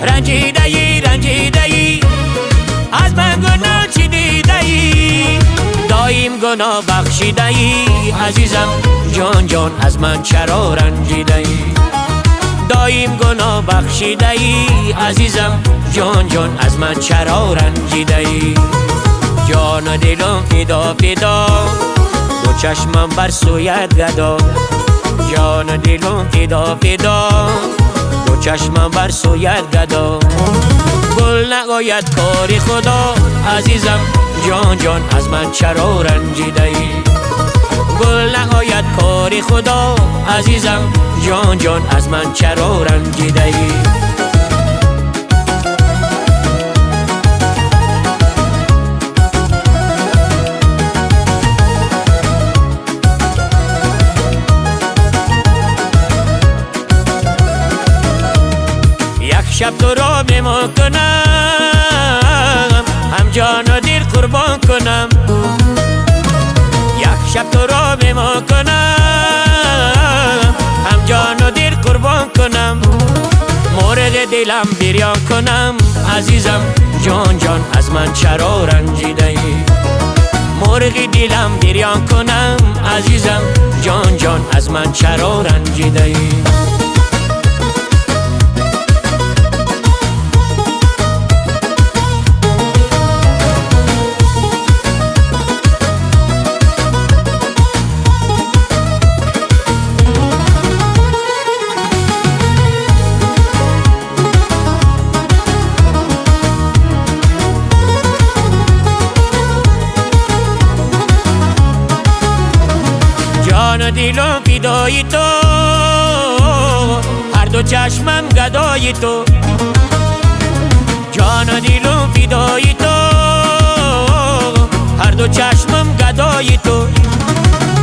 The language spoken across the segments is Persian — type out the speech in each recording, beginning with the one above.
رنجیده ای از من گناه چی دیده ای؟ دایم گناه بخشیده ای عزیزم جان جان از من چرا رنجیده ای؟ دایم گناه بخشیده ای عزیزم جان جان از من چرا رنجیده ای؟ جان و دلم فدا فدا دو چشمم بر سویت گدا. جان و دلم فدا فدا دو چشمم بر سویت گدا. گل نگاید کاری خدا عزیزم جان جان از من چرا رنجیده ای؟ گل نگاید کاری خدا عزیزم جان جان از من چرا رنجیده ای؟ شب تو را میمان کنم هم جان و دل قربان کنم. یک شب تو را میمان کنم هم جان و دل قربان کنم. مرغ دلم بریان کنم عزیزم جان جان از من چرا رنجیده ای؟ مرغ دلم بریان کنم عزیزم جان جان از من چرا رنجیده ای؟ جان و دلم فدای تو هر دو چشمم گدای تو. جان و دلم فدای تو هر دو چشمم گدای تو.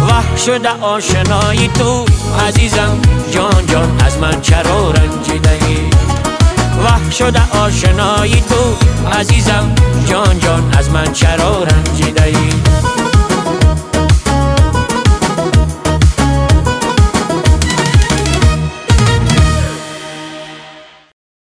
وح شده آشنای تو عزیزم جان جان از من چرا رنجیده ای؟ وح شده آشنای تو عزیزم جان جان از من چرا